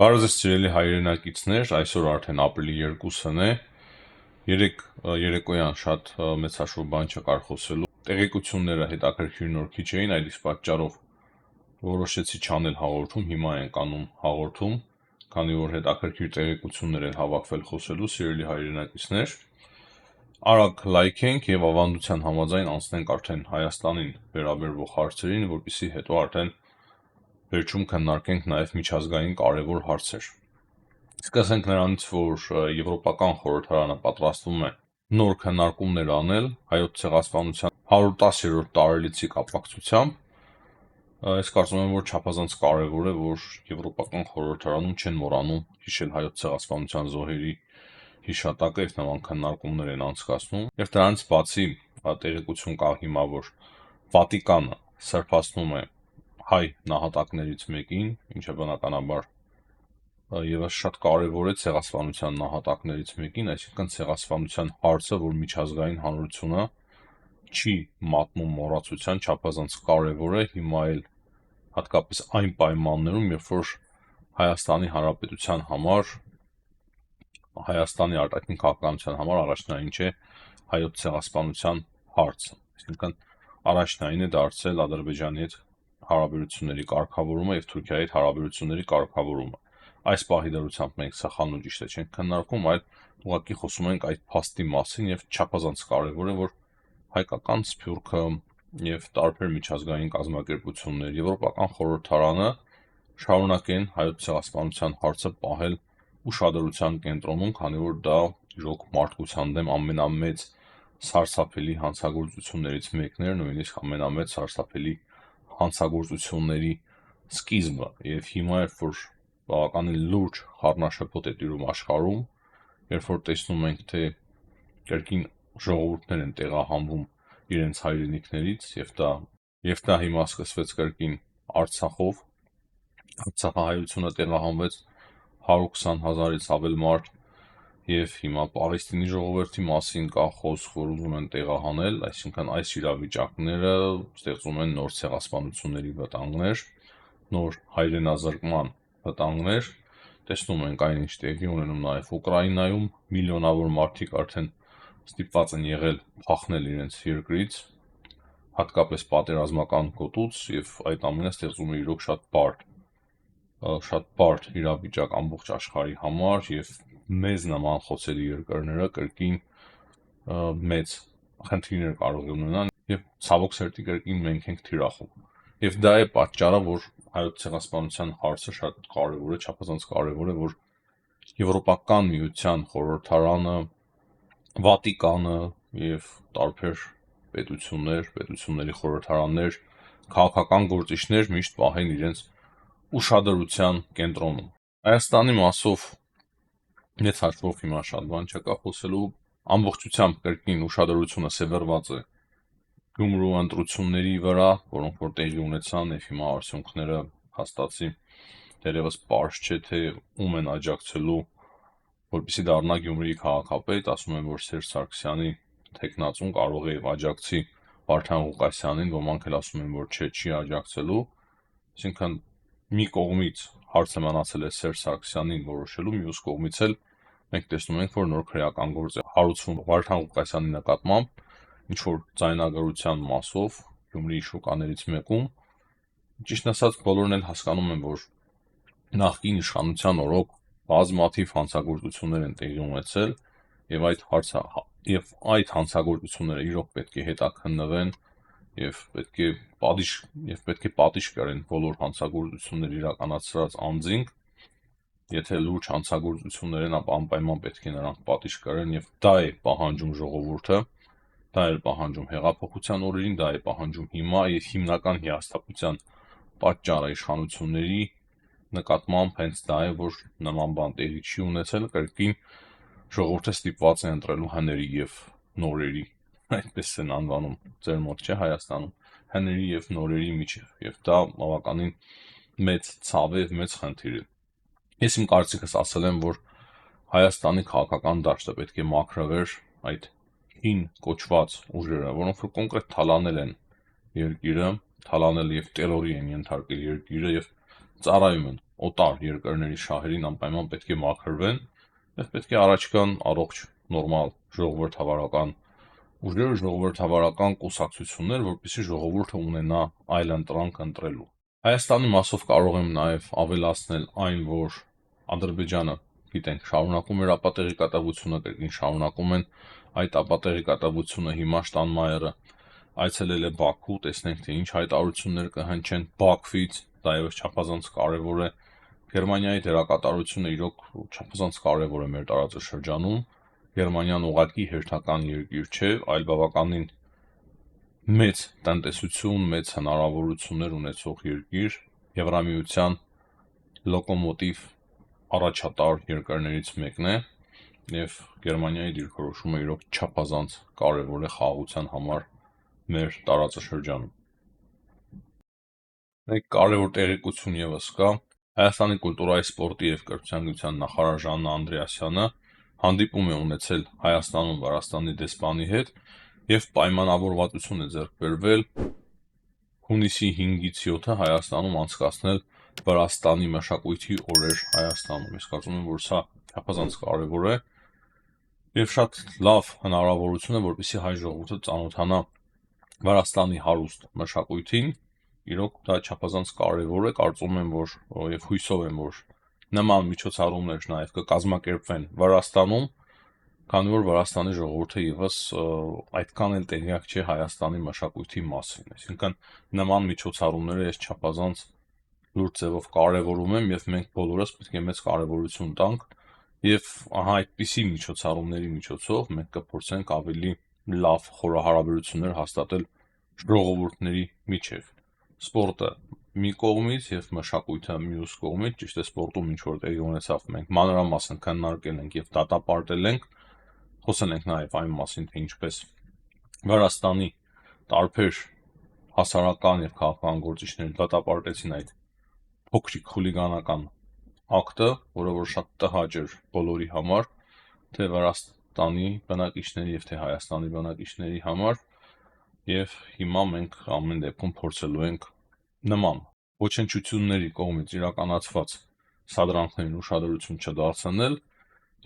Բարև ձեզ սիրելի հայրենակիցներ, այսօր արդեն ապրիլի 2-ն է, երեկոյան շատ մեծաշուռ բան չկար խոսելու, տեղեկությունները հետաքրքիր նոր քիչ էին, այդ իսկ պատճառով որոշեցի չանել հաղորդում, հիմա ենք անում հաղորդում, քանի որ հետաքրքիր տեղեկություններ են հավաքվել խոսելու, սիրելի հայրենակիցներ, արագ լայքենք եւ ավանդության համաձայն անցնենք արդեն Հայաստանին վերաբերող հարցերին, որպեսզի հետո արդեն վերջում քննարկենք նաև միջազգային կարևոր հարցեր։ Սկսենք նրանից, որ Եվրոպական խորհրդարանը պատրաստվում է նոր քննարկումներ անել հայոց ցեղասպանության 110-րդ տարելիցի կապակցությամբ։ Ես կարծում եմ, որ չափազանց կարևոր է, որ Եվրոպական խորհրդարանում չեն մոռանում հիշել հայոց ցեղասպանության զոհերի հիշատակը եւ նման քննարկումներ են անցկացնում։ Եվ դրանից բացի տեղեկություն կա հիմա, որ Վատիկանը սրբացնում է հայ նահատակներից մեկին, ինչը բնականաբար եւս շատ կարևոր է ցեղասպանության նահատակներից մեկին, այսինքն ցեղասպանության հարցը, որ միջազգային հանրությունը չի մատնում մոռացության, չափազանց կարևոր է հիմա էլ հատկապես այն պայմաններում, երբ որ Հայաստանի Հանրապետության համար, Հայաստանի արտաքին քաղաքականության համար առաջնային չէ հայոց ցեղասպանության հարցը, այսինքն առաջնային է դարձել Ադրբեջանի հետ հարաբերությունների կարգավորումը եւ Թուրքիայի հետ հարաբերությունների կարգավորումը։ Այս պահի դրությամբ մենք սխալն ու ճիշտը չենք քննարկում, այլ ուղղակի խոսում ենք այդ փաստի մասին եւ չափազանց կարեւոր է, որ հայկական սփյուռքը եւ տարբեր միջազգային կազմակերպություններ, Եվրոպական խորհրդարանը շարունակեն հայոց ցեղասպանության հարցը պահել ուշադրության կենտրոնում, քանի որ դա իրոք մարդկության դեմ ամենամեծ սարսափելի հանցագործություններից մեկն է, նույնիսկ ամենամեծ սարսափելի հանցագործությունների սկիզբը եւ հիմա երբ որ բավականին լուրջ խառնաշփոթ է տիրում աշխարհում, երբ որ տեսնում ենք թե կրկին ժողովուրդներ են տեղահանվում իրենց հայրենիքներից եւ դա հիմա սկսվեց կրկին Արցախով, Արցախահայությունը տեղահանվեց 120,000-ից ավել մարդ եւ հիմա Պաղեստինի ժողովրդի մասին կա խոսք, որ ուզում են տեղահանել, այսինքն այս իրավիճակները ստեղծում են նոր ցեղասպանությունների վտանգներ, նոր հայրենազրկման վտանգներ, տեսնում ենք այնինչ տեղի ունենում նաև Ուկրաինայում, միլիոնավոր մարդիկ արդեն ստիպված են եղել փախնել իրենց երկրից, հատկապես պատերազմական գոտուց եւ այդ ամենը ստեղծում է իրոք շատ բարդ իրավիճակ ամբողջ աշխարհի համար եւ մեզ նման խոցելի երկրները կրկին մեծ խնդիրներ կարող ունենան եւ ցավոք սերտի կրկին մենք ենք թիրախում։ Եվ դա է պատճառը, որ հայոց ցեղասպանության հարցը շատ կարևոր է, չափազանց կարևոր է, որ Եվրոպական միության խորհրդարանը, Վատիկանը եւ տարբեր պետությունների խորհրդարաններ, քաղաքական գործիչներ միշտ պահեն իրենց ուշադրության կենտրոնում։ Հայաստանի մասով մեծ հաշվով հիմա շատ բան չկա խոսելու, ամբողջությամբ կրկին ուշադրությունը սևեռված է Գյումրու ընտրությունների վրա, որոնք որ տեղի ունեցան եւ հիմա արդյունքները հաստատվի, դեռևս պարզ չէ թե ում են աջակցելու, որպեսզի դառնա Գյումրիի քաղաքապետ, ասում են, որ Սերժ Սարգսյանի տեխնացուն կարող է աջակցի Վարդան Ղուկասյանին, ոմանք էլ ասում են, որ չի աջակցելու, այսինքն մի կողմից հարցը մնացել է Սերժ Սարգսյանին որոշելու, մյուս կողմից էլ մենք տեսնում ենք, որ նոր քրեական գործ է հարուցվում Վարդան Ղուկասյանի նկատմամբ, ինչ որ ձայնագրության մասով Գյումրիի շուկաներից մեկում, ճիշտ ասած բոլորն էլ հասկանում են, որ նախկին իշխանության օրոք բազմաթիվ հանցագործություններ են տեղի ունեցել եւ այդ հանցագործությունները իրոք պետք է հետաքննվեն եւ պետք է պատիժ կրեն բոլոր հանցագործություններ իրականացրած անձինք, եթե լուրջ հանցագործություններ են, ապա անպայման պետք է նրանք պատիժ կրեն եւ դա է պահանջում ժողովուրդը, դա է պահանջում հեղափոխության օրերին, դա է պահանջում հիմա եւ հիմնական հիասթափության պատճառը իշխանությունների նկատմամբ հենց դա է, որ նման բան տեղի չի ունեցել, կրկին ժողովուրդը ստիպված է ընտրելու հների եւ նորերի, այդպես են անվանում ձեր մոտ չէ Հայաստանում, հների եւ նորերի միջև եւ դա բավականին մեծ ցավ է, մեծ խնդիր է։ Ես իմ կարծիքս ասել եմ, որ Հայաստանի քաղաքական դաշտը պետք է մաքրվեր այդ հին կոչված ուժերը, որոնք որ կոնկրետ թալանել են երկիրը, թալանել եւ տերորի են ենթարկել երկիրը եւ ծառայում են օտար երկրների շահերին անպայման պետք է մաքրվեն եւ պետք է առաջկան առողջ նորմալ ժողովրդավարական ուժեր, ժողովրդավարական կուսակցություններ, որպեսզի ժողովուրդը ունենա այլընտրանք ընտրելու։ Հայաստանի մասով կարող եմ նաև ավելացնել այն, որ Ադրբեջանը, գիտենք, շարունակում էր ապատեղի կատաղությունը, կրկին շարունակում են այդ ապատեղի կատաղությունը հիմա Շտանմայերը այցելել է Բաքու, տեսնենք թե ինչ հայտարարություններ կհնչեն Բաքվից, դա եւս չափազանց կարևոր է։ Գերմանիայի դերակատարությունը իրոք չափազանց կարևոր է մեր տարածաշրջանում։ Գերմանիան ուղղակի հերթական երկիր չէ, այլ բավականին մեծ տնտեսություն, մեծ հնարավորություններ ունեցող երկիր, Եվրամիության լոկոմոտիվ առաջատար երկրներից մեկն է, եւ Գերմանիայի դիրքորոշումը իրոք չափազանց կարևոր է խաղաղության համար մեր տարածաշրջանում։ Մեկ կարևոր տեղեկություն եւս կա։ Հայաստանի կուլտուրայի, սպորտի եւ կրթության գիտության նախարար Ժաննա Անդրեասյանը հանդիպում է ունեցել Հայաստանում Վրաստանի դեսպանի հետ եւ պայմանավորվածություն է ձեռք բերվել հունիսի 5-ից 7-ը Հայաստանում անցկացնել Վրաստանի մշակույթի օրեր Հայաստանում։ Ես կարծում եմ, որ սա չափազանց կարևոր է եւ շատ լավ հնարավորություն է, որպեսզի հայ ժողովուրդը ծանոթանա Վրաստանի հարուստ մշակույթին։ Իրոք դա չափազանց կարևոր է, կարծում եմ, որ եւ հույսով եմ, որ նման միջոցառումներ նաեւ կկազմակերպվեն Վրաստանում, քանի որ Վրաստանի ժողովուրդը եւս այդքան էլ տեղյակ չէ Հայաստանի մշակույթի մասին։ Այսինքն նման միջոցառումները ես չափազանց լուրջ ձևով կարևորում եմ եւ մենք բոլորս պետք է մեծ կարևորություն տանք եւ ահա այդպիսի միջոցառումների միջոցով մենք կփորձենք ավելի լավ խորհարաբերություններ հաստատել ժողովուրդների միջև։ Սպորտը մի կողմից եւ մշակույթը մյուս կողմից, ճիշտ է, սպորտում ինչ որ տեղի ունեցավ, մենք մանրամասն քննարկել ենք եւ դատապարտել ենք, խոսել ենք նաեւ այն մասին, թե ինչպես Վրաստանի տարբեր հասարակական եւ քաղաքական գործիչներ դատապարտեցին այդ փոքրիկ խուլիգանական ակտը, որը որ շատ տհաճ էր բոլորի համար, թե Վրաստանի բնակիչների եւ թե Հայաստանի բնակիչների համար, եւ հիմա մենք ամեն դեպքում փորձելու ենք նման ոչնչությունների կողմից իրականացված սադրանքներին ուշադրություն չդարձնել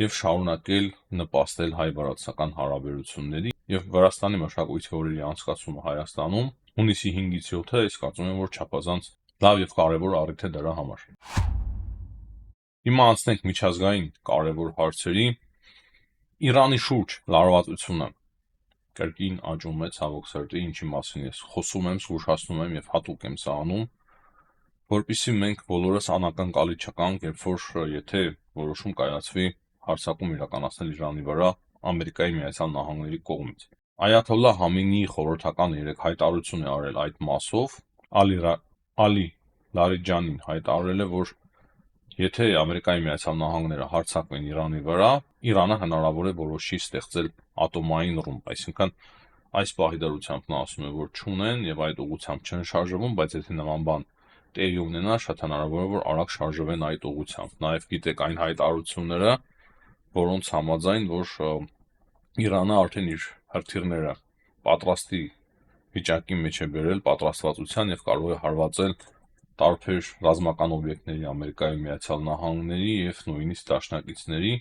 եւ շարունակել նպաստել հայ-վրացական հարաբերությունների եւ Վրաստանի մշակույթի օրերի անցկացումը Հայաստանում հունիսի 5-ից 7-ը, ես կարծում եմ, որ չափազանց լավ եւ կարևոր առիթ է դրա համար։ Հիմա անցնենք միջազգային կարևոր հարցերի։ Իրանի շուրջ լարվածությունը կրկին աճում է, ցավոք սրտի, ինչի մասին ես խոսում եմ, զգուշացնում եմ եւ հատուկ եմ սա անում, որpիսի մենք բոլորս անակնկալի չկանք, երբ որ եթե որոշում կայացվի հարձակում իրականացնել Իրանի վրա Ամերիկայի Միացյալ Նահանգների կողմից։ Այաթոլլահ Համինեի խորհրդական 3 հայտարարություն է արել այդ մասով, Ալի Լարիջանին հայտարարել է, որ եթե Ամերիկայի Միացյալ Նահանգները հարձակվեն Իրանի վրա, Իրանը հնարավոր է որոշի ստեղծել ատոմային ռումբ, այսինքն այս պահի դրությամբ նա ասում է, որ չունեն եւ այդ ուղղությամբ չեն շարժվում, բայց եթե նման բան տեղի ունենա, շատ հնարավոր է, որ արագ շարժվեն այդ ուղղությամբ։ Նաեւ գիտեք այն հայտարարությունները, որոնց համաձայն, որ Իրանը արդեն իր հրթիռները պատրաստի վիճակի մեջ է բերել, պատրաստվածության եւ կարող է հարվածել տարբեր ռազմական օբյեկտների Ամերիկայի Միացյալ Նահանգների եւ նույնիսկ դաշնակիցների,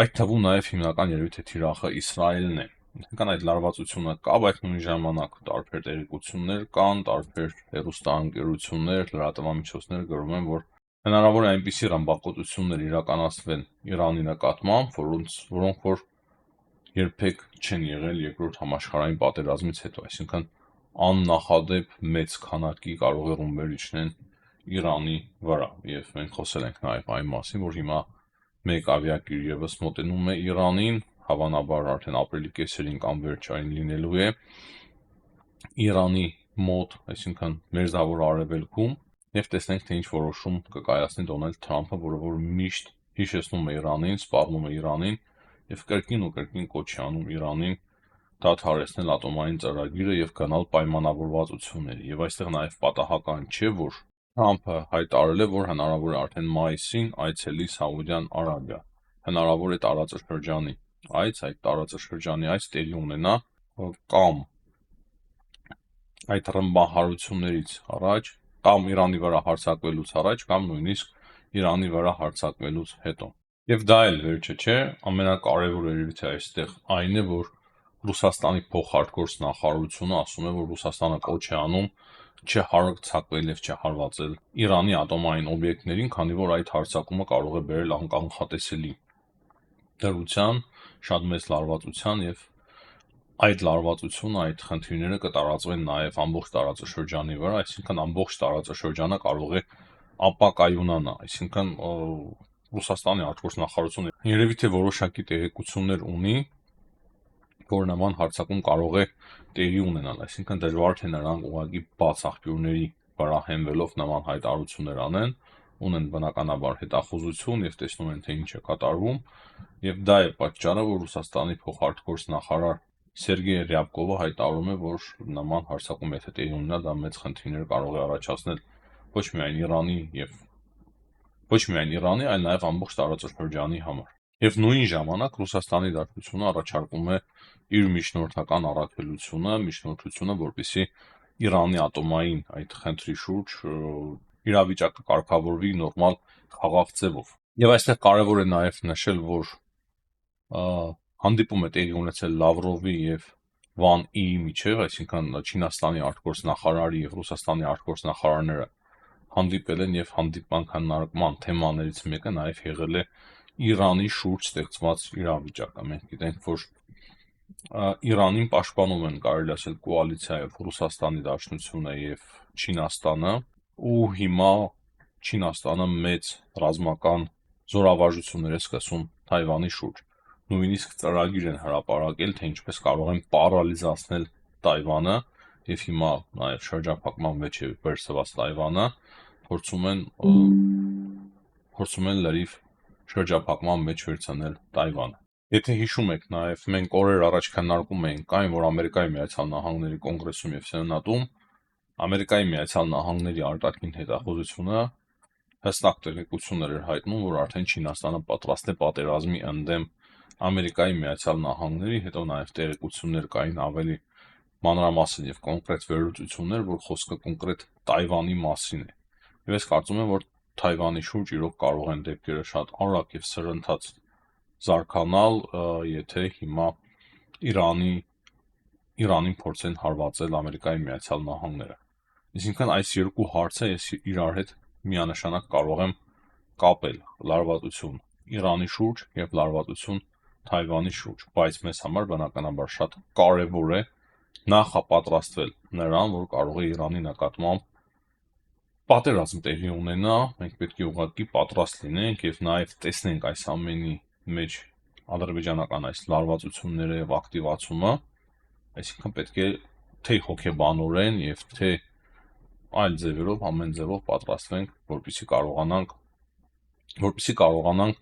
այդ թվում նաեւ հիմնական երևի թե թիրախը Իսրայելն է։ Այսինքն այդ լարվածությունը կա, բայց նույն ժամանակ տարբեր տեղեկություններ կան, տարբեր հեռուստաընկերություններ, լրատվամիջոցներ գրում են, որ հնարավոր է այնպիսի ռմբակոծություններ իրականացվեն Իրանի նկատմամբ, որոնք որ երբեք չեն եղել երկրորդ համաշխարհային պատերազմից հետո, այսինքն աննախադեպ մեծ քանակի կարող է ռումբեր իջնեն Իրանի վրա եւ մենք խոսել ենք նաեւ այն մասին, որ հիմա մեկ ավիակիր եւս մոտենում է Իրանին, հավանաբար արդեն ապրիլի կեսերին կամ վերջային լինելու է Իրանի մոտ, այսինքն Մերձավոր Արևելքում, եւ տեսնենք թե ինչ որոշում կկայացնի Դոնալդ Թրամփը, որը որ միշտ հիշեցնում է Իրանին, սպառնում է Իրանին եւ կրկին ու կրկին կոչ է անում Իրանին դադարեցնել ատոմային ծրագիրը եւ գնալ պայմանավորվածությունների։ Եվ այստեղ նաեւ պատահական չէ, որ Թրամփը հայտարարել է, որ հնարավոր է արդեն մայիսին այցելի Սաուդյան Արաբիա։ Հնարավոր է տարածաշրջանի այդ տարածաշրջանի այս տեղի ունենա կամ այդ ռմբահարություններից առաջ, կամ Իրանի վրա հարձակվելուց առաջ, կամ նույնիսկ Իրանի վրա հարձակվելուց հետո։ Եվ դա էլ վերջը չէ, ամենակարևորը երևի թե այստեղ այն է, որ Ռուսաստանի փոխհարկորձ նախարարությունը ասում է, որ Ռուսաստանը կոչ է անում չհարձակվել եւ չհարվածել Իրանի ատոմային օբյեկտներին, քանի որ այդ հարձակումը կարող է բերել անկանխատեսելի դրության, շատ մեծ լարվածության եւ այդ լարվածությունը, այդ խնդիրները կտարածվեն նաեւ ամբողջ տարածաշրջանի վրա, այսինքն ամբողջ տարածաշրջանը կարող է ապակայունանա, այսինքն Ռուսաստանի արտգործնախարարությունը երևի թե որոշակի տեղեկություններ ունի, որ նման հարձակում կարող է տեղի ունենալ, այսինքն դժվար թե նրանք ուղղակի բաց աղբյուրների վրա հենվելով նման հայտարարություններ անեն, ունեն բնականաբար հետախուզություն եւ տեսնում են թե ինչ է կատարվում, եւ դա է պատճառը, որ Ռուսաստանի փոխհարկորձ նախարար Սերգեյ Ռյաբկովը հայտարարում է, որ նման հարձակում եթե տեղի ունենա, դա մեծ խնդիրներ կարող է առաջացնել ոչ միայն Իրանի, այլ նաեւ ամբողջ տարածաշրջանի համար։ Եվ նույն ժամանակ Ռուսաստանի Դաշնությունը առաջարկում է իր միջնորդությունը, որպեսզի Իրանի ատոմային այդ խնդրի շուրջ իրավիճակը կարգավորվի նորմալ խաղաղ ձևով։ Եվ այստեղ կարևոր է նաեւ նշել, որ հանդիպում է տեղի ունեցել Լավրովի եւ Վան Իի միջև, այսինքն Չինաստանի արտգործնախարարի եւ Ռուսաստանի արտգործնախարարները հանդիպել են եւ հանդիպման քննարկման թեմաներից մեկը նաեւ եղել է Իրանի շուրջ ստեղծված իրավիճակը։ Մենք գիտենք, որ Իրանին պաշտպանում են, կարելի ասել, կոալիցիայով Ռուսաստանի Դաշնությունը եւ Չինաստանը, ու հիմա Չինաստանը մեծ ռազմական զորավարժություններ է սկսում Թայվանի շուրջ։ Նույնիսկ ծրագիր են հրապարակել, թե ինչպես կարող են պարալիզացնել Թայվանը, եւ հիմա նաեւ շրջափակման մեջ է վերցված Թայվանը, փորձում են լրիվ շրջափակման մեջ վերցնել Թայվանը։ Եթե հիշում եք, նաեւ մենք օրեր առաջ քննարկում էինք այն, որ Ամերիկայի Միացյալ Նահանգների կոնգրեսում եւ Սենատում Ամերիկայի Միացյալ Նահանգների արտաքին հետախուզությունը հստակ տեղեկություններ էր հայտնում, որ արդեն Չինաստանը պատրաստ է պատերազմի ընդդեմ Ամերիկայի Միացյալ Նահանգների, հետո նաեւ տեղեկություններ կային ավելի մանրամասն եւ կոնկրետ վերլուծություններ, որ խոսքը կոնկրետ Թայվանի մասին է։ Եվ ես կարծում եմ, որ Թայվանի շուրջ իրոք կարող են դեպքերը շատ արագ եւ սրընթաց զարգանալ, եթե հիմա Իրանին փորձեն հարվածել Ամերիկայի Միացյալ Նահանգները։ Այսինքն այս երկու հարցը ես իրար հետ միանշանակ կարող եմ կապել՝ լարվածություն Իրանի շուրջ եւ լարվածություն Թայվանի շուրջ, բայց մեզ համար բնականաբար շատ կարեւոր է նախապատրաստվել նրան, որ կարող է Իրանի նկատմամբ պատերազմ տեղի ունենա, մենք պետք է ուղղակի պատրաստ լինենք եւ նաեւ տեսնենք այս ամենի մեջ ադրբեջանական այս լարվածությունները եւ ակտիվացումը, այսինքն պետք է թե հոգեբանորեն եւ թե այլ ձևերով, ամեն ձևով պատրաստվենք, որպեսզի կարողանանք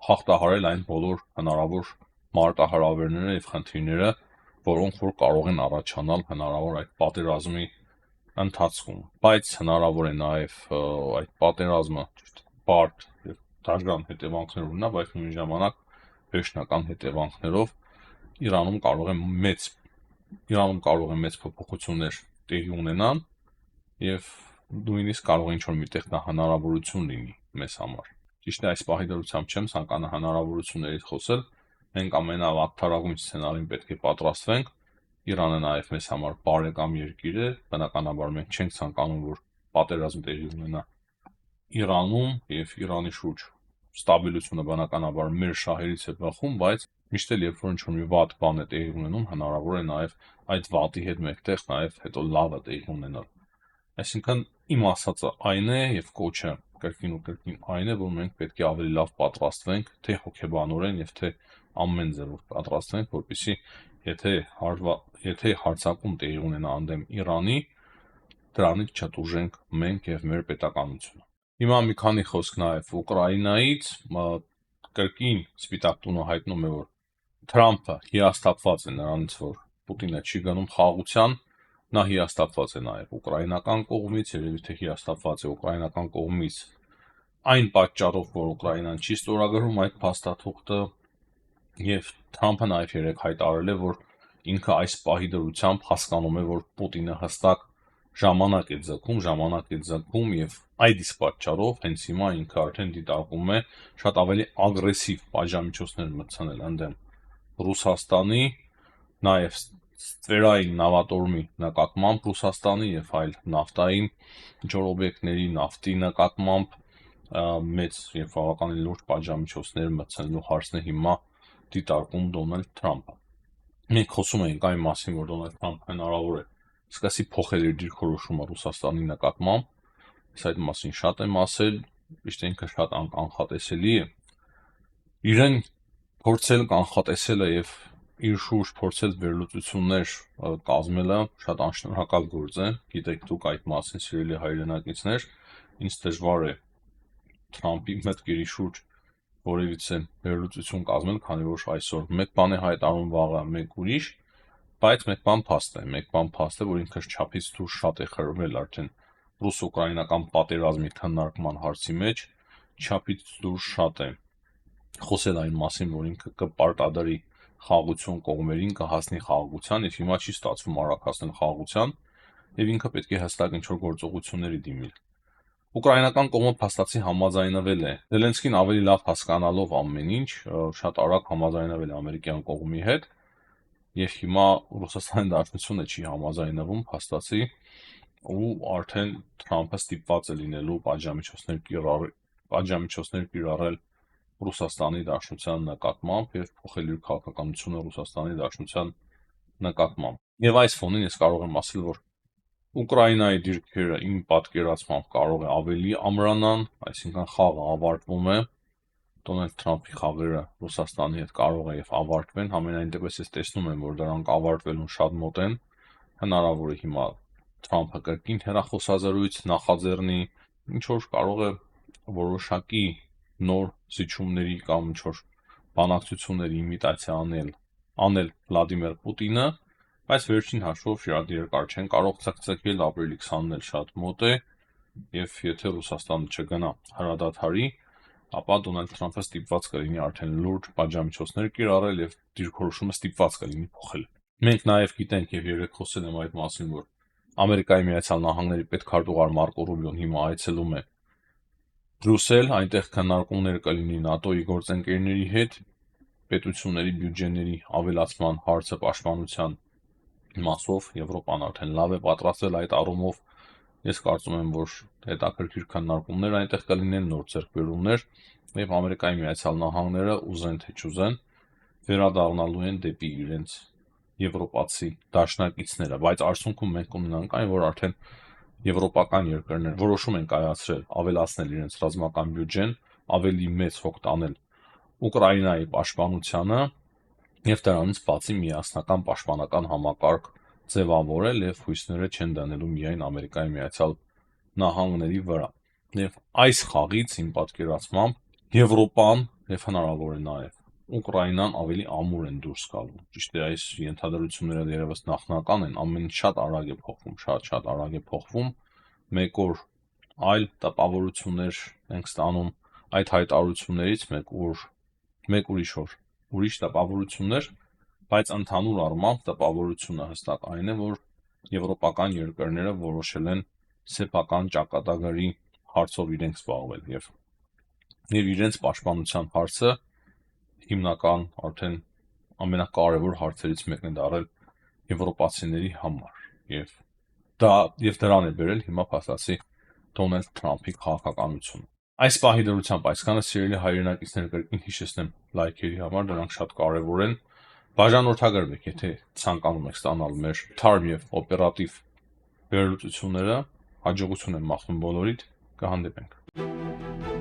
հաղթահարել այն բոլոր հնարավոր մարտահրավերները եւ խնդիրները, որոնք որ կարող են առաջանալ հնարավոր այդ պատերազմի ընթացքում, բայց հնարավոր է նաեւ այդ պատերազմը բարդ եւ դաժան հետևանքներ ունենա, բայց նույն ժամանակ վերջնական հետևանքներով Իրանում կարող է մեծ փոփոխություններ տեղի ունենան եւ նույնիսկ կարող է ինչ-որ միտեղ դա հնարավորություն լինի մեզ համար։ Ճիշտ է, այս պահի դրությամբ չեմ ցանկանա հնարավորություններից խոսել, մենք ամենավատթարագույն սցենարին պետք է պատրաստվենք, Իրանը նաեւ մեզ համար բարեկամ երկիր է, բնականաբար մենք չենք ցանկանում, որ պատերազմ տեղի ունենա Իրանում եւ Իրանի շուրջ ստաբիլությունը բնականաբար մեր շահերից է բխում, բայց միշտ էլ երբ որ ինչ-որ մի վատ բան է տեղի ունենում, հնարավոր է նաեւ այդ վատի հետ մեկտեղ նաեւ հետո լավը տեղի ունենալ։ Այսինքն իմ ասածը այն է եւ կոչը կրկին այն է, որ մենք պետք է ավելի լավ պատրաստվենք, թե հոգեբանորեն եւ թե ամեն ձևով պատրաստվենք, որպեսզի եթե հարձակում տեղի ունենա ընդդեմ Իրանի, դրանից չտուժենք մենք եւ մեր պետականությունը։ Հիմա մի քանի խոսք նաեւ Ուկրաինայից, կրկին Սպիտակ տունը հայտնում է, որ Թրամփը հիասթափված է նրանից, որ Պուտինը չի գնում խաղաղության, նա հիասթափված է նաեւ ուկրաինական կողմից, երևի թե հիասթափված է ուկրաինական կողմից այն պատճառով, որ Ուկրաինան չի ստորագրում այդ փաստաթուղթը, եւ Թրամփը նաեւ երեք հայտարարել է, որ ինքը այս պահի դրությամբ հասկանում է, որ Պուտինը հստակ ժամանակ է ձգում եւ այդ իսկ պատճառով հենց հիմա ինքը արդեն դիտարկում է շատ ավելի ագրեսիվ պատժամիջոցներ մտցնել ընդդեմ Ռուսաստանի, նաեւ ստվերային նավատորմի նկատմամբ Ռուսաստանի եւ այլ նավթային ջրօբյեկտների նավթի նկատմամբ մեծ եւ բավականին լուրջ պատժամիջոցներ մտցնելու հարցն է հիմա դիտարկում Դոնալդ Թրամփը։ Մենք խոսում ենք այն մասին, որ Դոնալդ Թրամփը հնարավոր է սկսի փոխել իր դիրքորոշումը Ռուսաստանի նկատմամբ, այս մասին շատ եմ ասել, ճիշտ է ինքը շատ անկանխատեսելի է։ Իրեն փորձել կանխատեսելը եւ իր շուրջ փորձել վերլուծություններ կազմելը շատ անշնորհակալ գործ է։ Գիտեք դուք այդ մասին, սիրելի հայրենակիցներ, ինձ դժվար է Թրամփի մտքերի շուրջ որևիցե վերլուծություն կազմել, քանի որ այսօր մեկ բան է հայտարարում, վաղը մեկ ուրիշ, բայց մեկ բան փաստ է, որ ինքը չափից դուրս շատ է խրվել արդեն ռուս-ուկրաինական պատերազմի քննարկման հարցի մեջ, չափից դուրս շատ է խոսել այն մասին, որ ինքը կպարտադրի խաղաղություն կողմերին, կհասնի խաղաղության, եւ հիմա չի ստացվում արագ հասնել խաղաղության, եւ ինքը պետք է հստակ ինչ-որ գործողությունների դիմի։ Ուկրաինական կողմը փաստացի համաձայնվել է։ Զելենսկին ավելի լավ հասկանալով ամեն ինչ, շատ արագ համաձայնվել է ամերիկյան կողմի հետ, եւ հիմա Ռուսաստանի Դաշնությունը չի համաձայնվում փաստացի, ու արդեն Թրամփը ստիպված է լինելու պատժամիջոցներ կիրառել Ռուսաստանի Դաշնության նկատմամբ եւ փոխել իր քաղաքականությունը Ռուսաստանի Դաշնության նկատմամբ։ Եվ այս ֆոնին ես կարող եմ ասել, որ Ուկրաինայի դիրքերը իմ պատկերացմամբ կարող է ավելի ամրանան, այսինքն խաղը ավարտվում է, Դոնալդ Թրամփի խաղերը Ռուսաստանի հետ կարող է եւ ավարտվեն, համենայն դեպս ես տեսնում եմ, որ դրանք ավարտվելուն շատ մոտ են, հնարավոր է հիմա Թրամփը կրկին հեռախոսազրույց նախաձեռնի, ինչ որ կարող է որոշակի նոր զիջումների կամ ինչ որ բանակցությունների իմիտացիա անել Վլադիմիր Պուտինը, բայց վերջին հաշվով շատ երկար չեն կարող ցկցկել, ապրիլի 20-ն էլ շատ մոտ է, եւ եթե Ռուսաստանը չգնա հրադադարի, ապա Դոնալդ Թրամփը ստիպված կլինի արդեն լուրջ պատժամիջոցներ կիրառել եւ դիրքորոշումը ստիպված կլինի փոխել։ Մենք նաեւ գիտենք եւ երեք խոսել եմ այդ մասին, որ Ամերիկայի Միացյալ Նահանգների պետքարտուղար Մարկո Ռուբիոն հիմա այցելում է Բրյուսել, այնտեղ քննարկումներ կլինի ՆԱՏՕ-ի գործընկերների հետ, պետությունների բյուջեների ավելացման հարցը պաշտպանության մասով Եվրոպան արդեն լավ է պատրաստվել այդ առումով։ Ես կարծում եմ, որ հետաքրքիր քննարկումներ այնտեղ կլինեն, նոր ձեռքբերումներ, եւ Ամերիկայի Միացյալ Նահանգները ուզեն թե չուզեն վերադառնալու են դեպի իրենց եվրոպացի դաշնակիցները, բայց արդյունքում մենք ունենանք այն, որ արդեն եվրոպական երկրներ որոշում են կայացրել ավելացնել իրենց ռազմական բյուջեն, ավելի մեծ հոգ տանել Ուկրաինայի պաշտպանությանը եւ դրանից բացի միասնական պաշտպանական համակարգ ձևավորել եւ հույսները չեն դնելու միայն Ամերիկայի Միացյալ Նահանգների վրա։ Եվ այս խաղից իմ պատկերացմամբ Եվրոպան եւ հնարավոր է նաեւ Ուկրաինան ավելի ամուր են դուրս գալու։ Ճիշտ է, այս ենթադրությունները դեռևս նախնական են, ամեն ինչ շատ արագ է փոխվում, շատ արագ է փոխվում։ Մեկ օր այլ տպավորություններ ենք ստանում այդ հայտարարություններից, մեկ ուրիշ օր ուրիշ տպավորություններ, բայց ընդհանուր առմամբ տպավորությունը հստակ այն է, որ եվրոպական երկրները որոշել են սեփական ճակատագրի հարցով իրենք զբաղվել եւ իրենց պաշտպանության հարցը հիմնական արդեն ամենակարևոր հարցերից մեկն է դառել եվրոպացիների համար եւ դրան է բերել հիմա փաստացի Դոնալդ Թրամփի քաղաքականությունը։ Այս պահի դրությամբ այսքանը, սիրելի հայրենակիցներ, կրկին հիշեցնեմ լայքերի համար, դրանք շատ կարևոր են։ Բաժանորդագրվեք, եթե ցանկանում եք ստանալ մեր թարմ եւ օպերատիվ վերլուծությունները, հաջողություն եմ մաղթում բոլորիդ, կհանդիպենք։